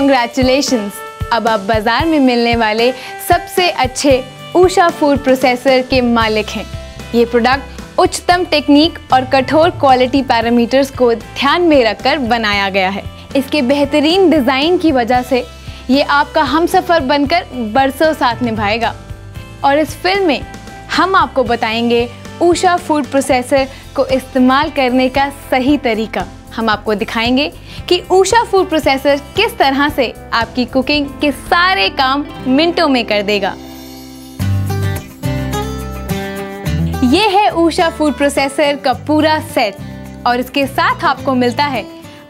Congratulations! अब आप बाजार में मिलने वाले सबसे अच्छे उषा फूड प्रोसेसर के मालिक हैं। ये प्रोडक्ट उच्चतम टेक्निक और कठोर क्वालिटी पैरामीटर्स को ध्यान में रखकर बनाया गया है। इसके बेहतरीन डिज़ाइन की वजह से ये आपका हमसफ़र बनकर बरसों साथ निभाएगा। और इस फिल्म में हम आपको बताएंगे उषा फूड प्रोसेसर को इस्तेमाल करने का सही तरीका। हम आपको दिखाएंगे कि उषा फूड प्रोसेसर किस तरह से आपकी कुकिंग के सारे काम मिनटों में कर देगा। ये है उषा फूड प्रोसेसर का पूरा सेट और इसके साथ आपको मिलता है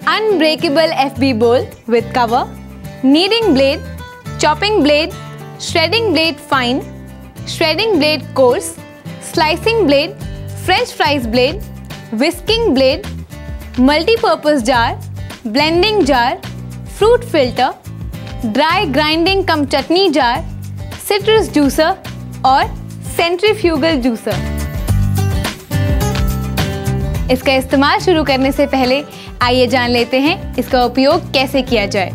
unbreakable FB bowl with cover, kneading blade, chopping blade, shredding blade fine, shredding blade coarse, slicing blade, French fries blade, whisking blade, multipurpose jar, blending jar, fruit filter, dry grinding cum chutney jar, citrus juicer और centrifugal juicer. इसका इस्तेमाल शुरू करने से पहले आइए जान लेते हैं इसका उपयोग कैसे किया जाए।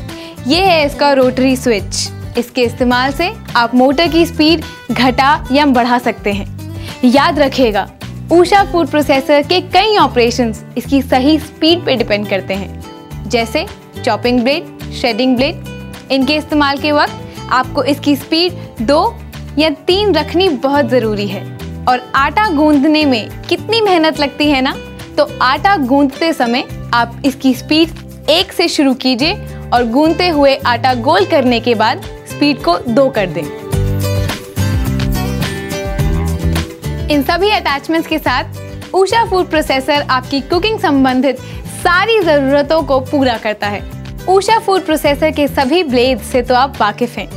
ये है इसका रोटरी स्विच। इसके इस्तेमाल से आप मोटर की स्पीड घटा या बढ़ा सकते हैं। याद रखिएगा, उषा फूड प्रोसेसर के कई ऑपरेशंस इसकी सही स्पीड पे डिपेंड करते हैं, जैसे चॉपिंग ब्लेड, श्रेडिंग ब्लेड। इनके इस्तेमाल के वक्त आपको इसकी स्पीड 2 या 3 रखनी बहुत ज़रूरी है। और आटा गूंदने में कितनी मेहनत लगती है ना, तो आटा गूंदते समय आप इसकी स्पीड 1 से शुरू कीजिए और गूंदते हुए आटा गोल करने के बाद स्पीड को 2 कर दें। इन सभी अटैचमेंट्स के साथ उषा फूड प्रोसेसर आपकी कुकिंग संबंधित सारी ज़रूरतों को पूरा करता है। उषा फूड प्रोसेसर के सभी ब्लेड से तो आप वाकिफ़ हैं,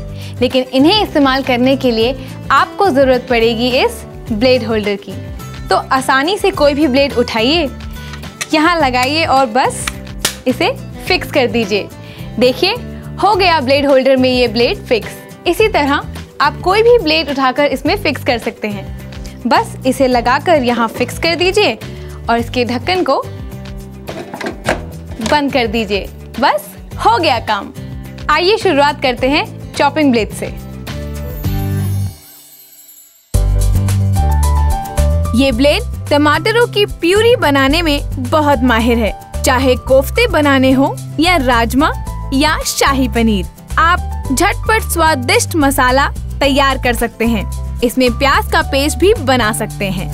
लेकिन इन्हें इस्तेमाल करने के लिए आपको ज़रूरत पड़ेगी इस ब्लेड होल्डर की। तो आसानी से कोई भी ब्लेड उठाइए, यहाँ लगाइए और बस इसे फिक्स कर दीजिए। देखिए, हो गया ब्लेड होल्डर में ये ब्लेड फिक्स। इसी तरह आप कोई भी ब्लेड उठाकर इसमें फिक्स कर सकते हैं। बस इसे लगाकर यहाँ फिक्स कर दीजिए और इसके ढक्कन को बंद कर दीजिए। बस हो गया काम। आइए शुरुआत करते हैं चॉपिंग ब्लेड से। ये ब्लेड टमाटरों की प्यूरी बनाने में बहुत माहिर है। चाहे कोफ्ते बनाने हो या राजमा या शाही पनीर, आप झटपट स्वादिष्ट मसाला तैयार कर सकते हैं। इसमें प्याज का पेस्ट भी बना सकते हैं।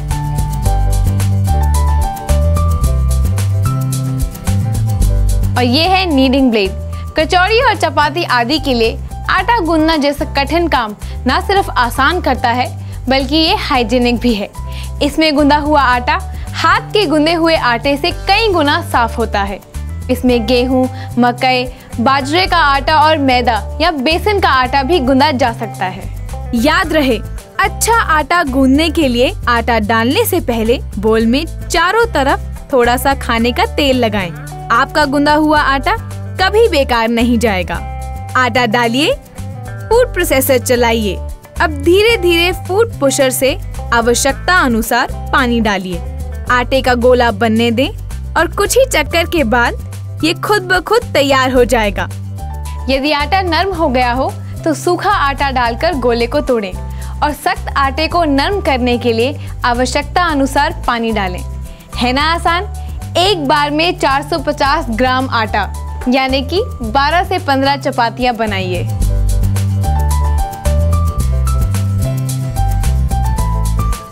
और ये है नीडिंग ब्लेड। कचौड़ी और चपाती आदि के लिए आटा गूंदना जैसा कठिन काम न सिर्फ आसान करता है, बल्कि ये हाइजीनिक भी है। इसमें गूंदा हुआ आटा हाथ के गूंदे हुए आटे से कई गुना साफ होता है। इसमें गेहूं, मकई, बाजरे का आटा और मैदा या बेसन का आटा भी गूंदा जा सकता है। याद रहे, अच्छा आटा गूंदने के लिए आटा डालने से पहले बोल में चारों तरफ थोड़ा सा खाने का तेल लगाएं। आपका गूंदा हुआ आटा कभी बेकार नहीं जाएगा। आटा डालिए, फूड प्रोसेसर चलाइए। अब धीरे धीरे फूड पुशर से आवश्यकता अनुसार पानी डालिए। आटे का गोला बनने दें और कुछ ही चक्कर के बाद ये खुद ब खुद तैयार हो जाएगा। यदि आटा नरम हो गया हो तो सूखा आटा डालकर गोले को तोड़ें और सख्त आटे को नरम करने के लिए आवश्यकता अनुसार पानी डालें। है ना आसान? एक बार में 450 ग्राम आटा यानी कि 12 से 15 चपातियां बनाइए।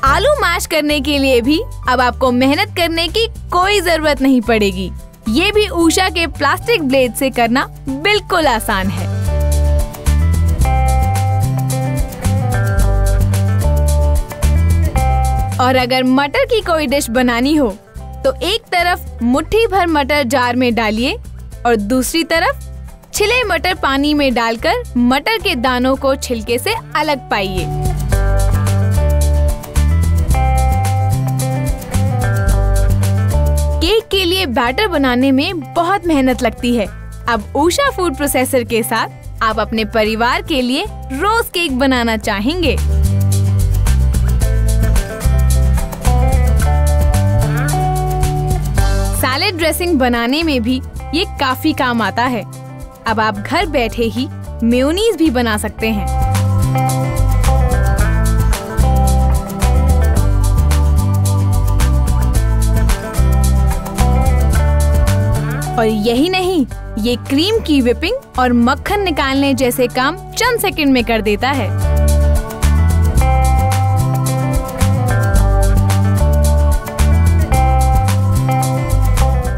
आलू मैश करने के लिए भी अब आपको मेहनत करने की कोई जरूरत नहीं पड़ेगी। ये भी उषा के प्लास्टिक ब्लेड से करना बिल्कुल आसान है। और अगर मटर की कोई डिश बनानी हो तो एक तरफ मुट्ठी भर मटर जार में डालिए और दूसरी तरफ छिले मटर पानी में डालकर मटर के दानों को छिलके से अलग पाइए। केक के लिए बैटर बनाने में बहुत मेहनत लगती है। अब उषा फूड प्रोसेसर के साथ आप अपने परिवार के लिए रोज केक बनाना चाहेंगे। सैलेड ड्रेसिंग बनाने में भी ये काफी काम आता है। अब आप घर बैठे ही मेयोनीज भी बना सकते हैं। और यही नहीं, ये क्रीम की व्हिपिंग और मक्खन निकालने जैसे काम चंद सेकंड में कर देता है।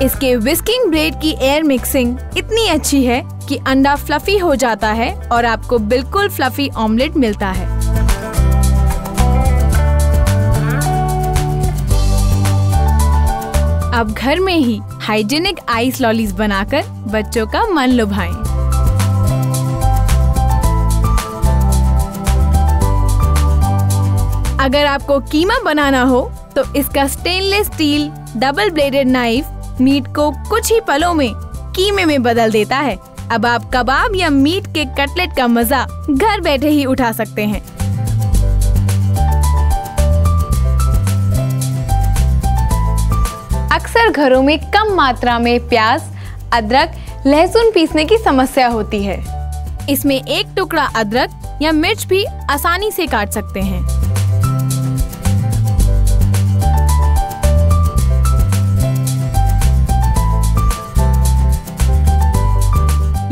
इसके विस्किंग ब्लेड की एयर मिक्सिंग इतनी अच्छी है कि अंडा फ्लफी हो जाता है और आपको बिल्कुल फ्लफी ऑमलेट मिलता है। अब घर में ही हाइजीनिक आइस लॉलीज बनाकर बच्चों का मन लुभाएं। अगर आपको कीमा बनाना हो तो इसका stainless steel double bladed knife meat को कुछ ही पलों में कीमे में बदल देता है। अब आप कबाब या मीट के कटलेट का मजा घर बैठे ही उठा सकते हैं। अक्सर घरों में कम मात्रा में प्याज, अदरक, लहसुन पीसने की समस्या होती है। इसमें एक टुकड़ा अदरक या मिर्च भी आसानी से काट सकते हैं।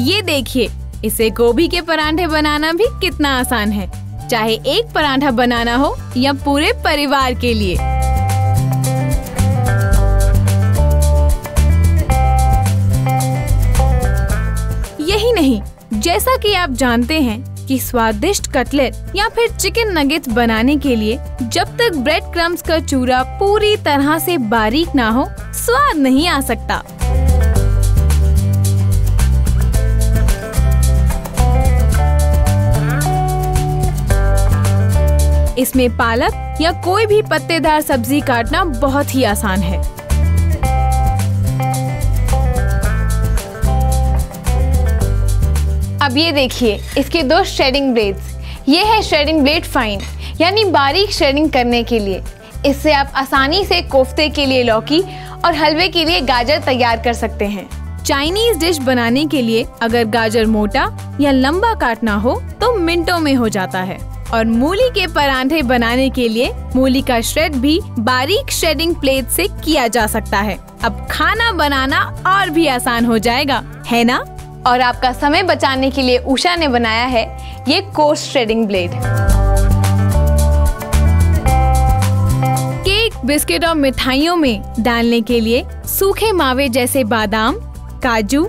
ये देखिए, इसे गोभी के परांठे बनाना भी कितना आसान है, चाहे एक परांठा बनाना हो या पूरे परिवार के लिए। यही नहीं, जैसा कि आप जानते हैं कि स्वादिष्ट कटलेट या फिर चिकन नगेट्स बनाने के लिए जब तक ब्रेड क्रम्स का चूरा पूरी तरह से बारीक ना हो, स्वाद नहीं आ सकता। इसमें पालक या कोई भी पत्तेदार सब्जी काटना बहुत ही आसान है। अब ये देखिए, इसके दो श्रेडिंग ब्लेड्स। ये है श्रेडिंग ब्लेड फाइन, यानी बारीक श्रेडिंग करने के लिए। इससे आप आसानी से कोफ्ते के लिए लौकी और हलवे के लिए गाजर तैयार कर सकते हैं। चाइनीज डिश बनाने के लिए अगर गाजर मोटा या लंबा काटना हो तो मिनटों में हो जाता है। और मूली के परांठे बनाने के लिए मूली का श्रेड भी बारीक श्रेडिंग प्लेट से किया जा सकता है। अब खाना बनाना और भी आसान हो जाएगा, है ना? और आपका समय बचाने के लिए उषा ने बनाया है ये course shredding blade. Cake, biscuit और मिठाइयों में डालने के लिए सूखे मावे जैसे बादाम, काजू,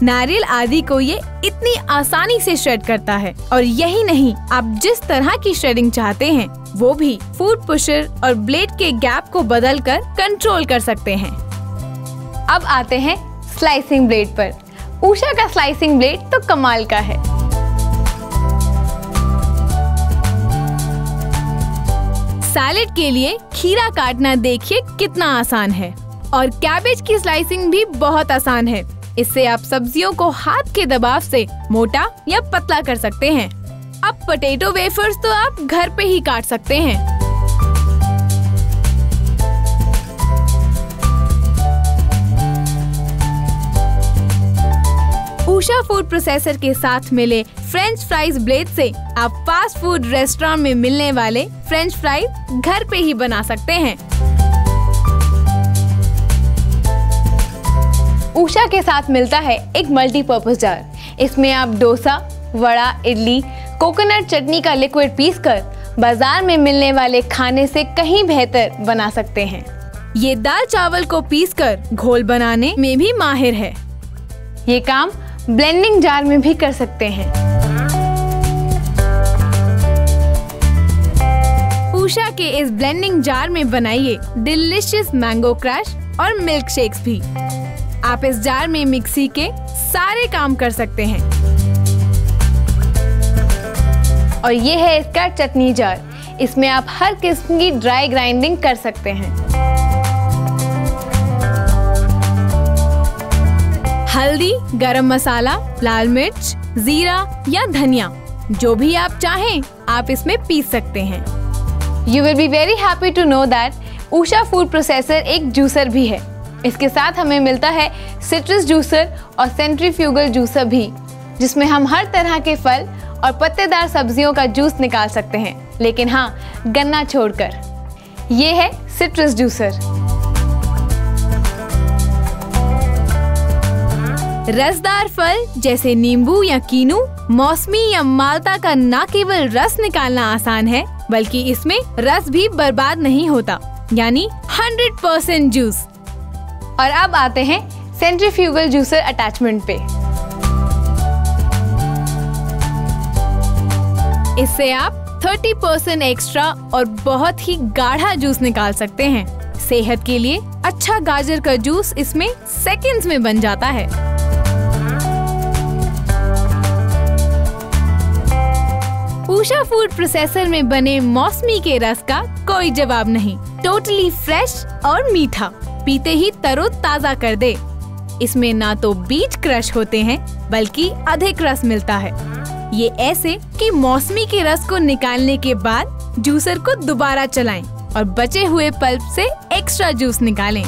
नारियल आदि को ये इतनी आसानी से श्रेड करता है। और यही नहीं, आप जिस तरह की श्रेडिंग चाहते हैं वो भी फूड पुशर और ब्लेड के गैप को बदलकर कंट्रोल कर सकते हैं। अब आते हैं स्लाइसिंग ब्लेड पर। उषा का स्लाइसिंग ब्लेड तो कमाल का है। सैलेड के लिए खीरा काटना देखिए कितना आसान है। और कैबेज की स्लाइसिंग भी बहुत आसान है। इससे आप सब्जियों को हाथ के दबाव से मोटा या पतला कर सकते हैं। अब पोटैटो वेफर्स तो आप घर पे ही काट सकते हैं। उषा फूड प्रोसेसर के साथ मिले फ्रेंच फ्राइज ब्लेड से आप फास्ट फूड रेस्टोरेंट में मिलने वाले फ्रेंच फ्राइज घर पे ही बना सकते हैं। उषा के साथ मिलता है एक मल्टीपर्पज जार। इसमें आप डोसा, वड़ा, इडली, कोकोनट चटनी का लिक्विड पीसकर बाजार में मिलने वाले खाने से कहीं बेहतर बना सकते हैं। ये दाल चावल को पीसकर घोल बनाने में भी माहिर है। ये काम ब्लेंडिंग जार में भी कर सकते हैं। उषा के इस ब्लेंडिंग जार में बनाइए डिलीशियस मैंगो क्रश और मिल्क शेक्स भी। आप इस जार में मिक्सी के सारे काम कर सकते हैं। और ये है इसका चटनी जार। इसमें आप हर किस्म की ड्राई ग्राइंडिंग कर सकते हैं। हल्दी, गरम मसाला, लाल मिर्च, जीरा या धनिया, जो भी आप चाहें आप इसमें पीस सकते हैं। You will be very happy to know that Usha food processor एक जूसर भी है। इसके साथ हमें मिलता है सिट्रस जूसर और सेंट्रीफ्यूगल जूसर भी, जिसमें हम हर तरह के फल और पत्तेदार सब्जियों का जूस निकाल सकते हैं, लेकिन हाँ, गन्ना छोड़कर। ये है सिट्रस जूसर। रसदार फल जैसे नींबू या कीनू, मौसमी या माल्टा का न केवल रस निकालना आसान है, बल्कि इसमें रस भी बर्बाद नहीं होता, यानी 100% जूस। और अब आते हैं सेंट्रीफ्यूगल जूसर अटैचमेंट पे। इससे आप 30% एक्स्ट्रा और बहुत ही गाढ़ा जूस निकाल सकते हैं। सेहत के लिए अच्छा गाजर का जूस इसमें सेकंड्स में बन जाता है। उषा फूड प्रोसेसर में बने मौसमी के रस का कोई जवाब नहीं। टोटली फ्रेश और मीठा, पीते ही तरोताजा कर दे। इसमें ना तो बीज क्रश होते हैं, बल्कि अधिक रस मिलता है। ये ऐसे कि मौसमी के रस को निकालने के बाद जूसर को दोबारा चलाएं और बचे हुए पल्प से एक्स्ट्रा जूस निकालें।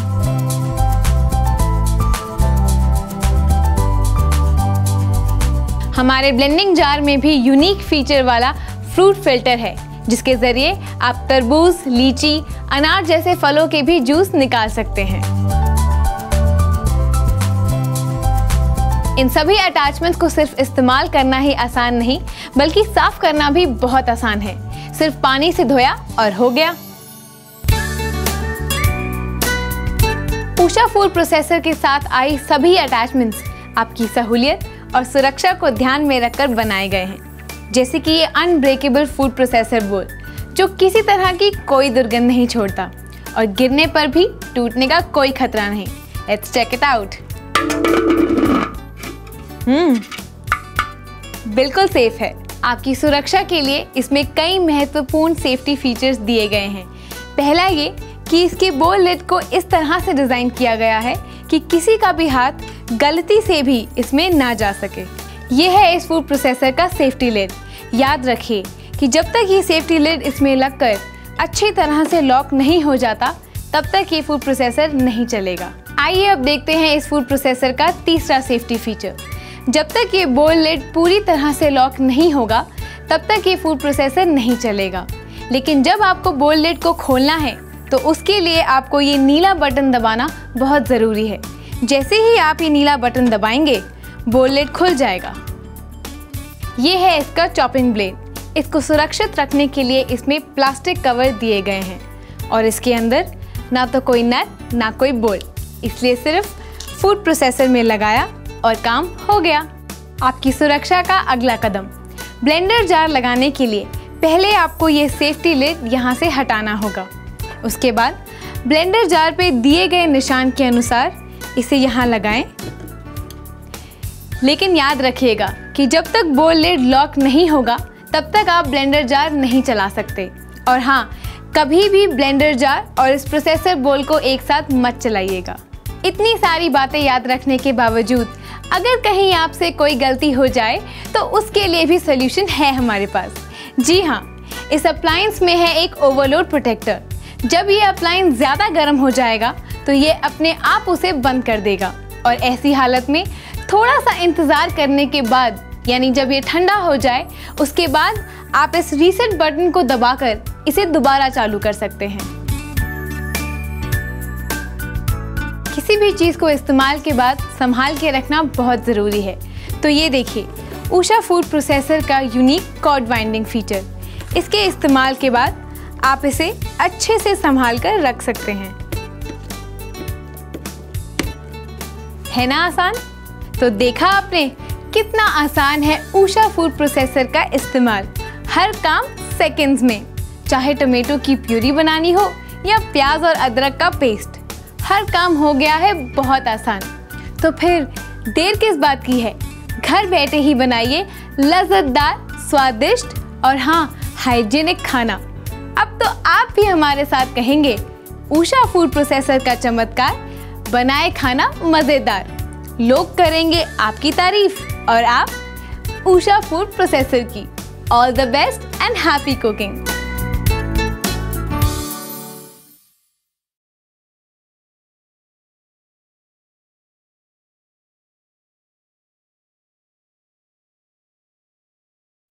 हमारे ब्लेंडिंग जार में भी यूनिक फीचर वाला फ्रूट फिल्टर है, जिसके जरिए आप तरबूज, लीची, अनार जैसे फलों के भी जूस निकाल सकते हैं। इन सभी अटैचमेंट्स को सिर्फ इस्तेमाल करना ही आसान नहीं, बल्कि साफ करना भी बहुत आसान है। सिर्फ पानी से धोया और हो गया। उषा फूड प्रोसेसर के साथ आई सभी अटैचमेंट्स आपकी सहूलियत और सुरक्षा को ध्यान में रखकर बनाए गए हैं। जैसे कि ये अनब्रेकेबल फूड प्रोसेसर बोल, जो किसी तरह की कोई दुर्गंध नहीं छोड़ता और गिरने पर भी टूटने का कोई खतरा नहीं। Let's check it out. बिल्कुल सेफ है। आपकी सुरक्षा के लिए इसमें कई महत्वपूर्ण सेफ्टी फीचर्स दिए गए हैं। पहला ये कि इसके बोल लिड को इस तरह से डिजाइन किया गया है कि किसी का भी हाथ गलती से भी इसमें ना जा सके। यह है इस फूड प्रोसेसर का सेफ्टी लिड। याद रखिए कि जब तक ये सेफ्टी लिड इसमें लगकर अच्छी तरह से लॉक नहीं हो जाता, तब तक ये फूड प्रोसेसर नहीं चलेगा। आइए अब देखते हैं इस फूड प्रोसेसर का तीसरा सेफ्टी फीचर। जब तक ये बोल लिड पूरी तरह से लॉक नहीं होगा, तब तक ये फूड प्रोसेसर नहीं चलेगा। लेकिन जब आपको बोल लिड को खोलना है, तो उसके लिए आपको ये नीला बटन दबाना बहुत ज़रूरी है। जैसे ही आप ये नीला बटन दबाएंगे, बोल लिड खुल जाएगा। ये है इसका चॉपिंग ब्लेड। इसको सुरक्षित रखने के लिए इसमें प्लास्टिक कवर दिए गए हैं और इसके अंदर ना तो कोई नट ना कोई बोल्ट, इसलिए सिर्फ फूड प्रोसेसर में लगाया और काम हो गया। आपकी सुरक्षा का अगला कदम, ब्लेंडर जार लगाने के लिए पहले आपको ये सेफ्टी लिड यहाँ से हटाना होगा। उसके बाद ब्लेंडर जार पे दिए गए निशान के अनुसार इसे यहाँ लगाएं। लेकिन याद रखिएगा कि जब तक बोल लिड लॉक नहीं होगा, तब तक आप ब्लेंडर जार नहीं चला सकते। और हाँ, कभी भी ब्लेंडर जार और इस प्रोसेसर बोल को एक साथ मत चलाइएगा। इतनी सारी बातें याद रखने के बावजूद अगर कहीं आपसे कोई गलती हो जाए, तो उसके लिए भी सॉल्यूशन है हमारे पास। जी हाँ, इस अप्लायंस में है एक ओवरलोड प्रोटेक्टर। जब ये अप्लायंस ज़्यादा गर्म हो जाएगा, तो ये अपने आप उसे बंद कर देगा और ऐसी हालत में थोड़ा सा इंतज़ार करने के बाद, यानी जब ये ठंडा हो जाए, उसके बाद आप इस रीसेट बटन को दबाकर इसे दोबारा चालू कर सकते हैं। किसी भी चीज़ को इस्तेमाल के बाद संभाल के रखना बहुत ज़रूरी है। तो ये देखिए, उषा फूड प्रोसेसर का यूनिक कॉर्ड वाइंडिंग फीचर। इसके इस्तेमाल के बाद आप इसे अच्छे से संभाल कर रख सकते हैं। है ना आसान? तो देखा आपने कितना आसान है उषा फूड प्रोसेसर का इस्तेमाल। हर काम सेकंड्स में, चाहे टमाटो की प्यूरी बनानी हो या प्याज और अदरक का पेस्ट, हर काम हो गया है बहुत आसान। तो फिर देर किस बात की है? घर बैठे ही बनाइए लज़्ज़तदार, स्वादिष्ट और हाँ, हाइजीनिक खाना। अब तो आप भी हमारे साथ कहेंगे, उषा फूड प्रोसेसर का चमत्कार, बनाए खाना मज़ेदार। लोग करेंगे आपकी तारीफ और आप उषा फूड प्रोसेसर की। All the best and happy cooking.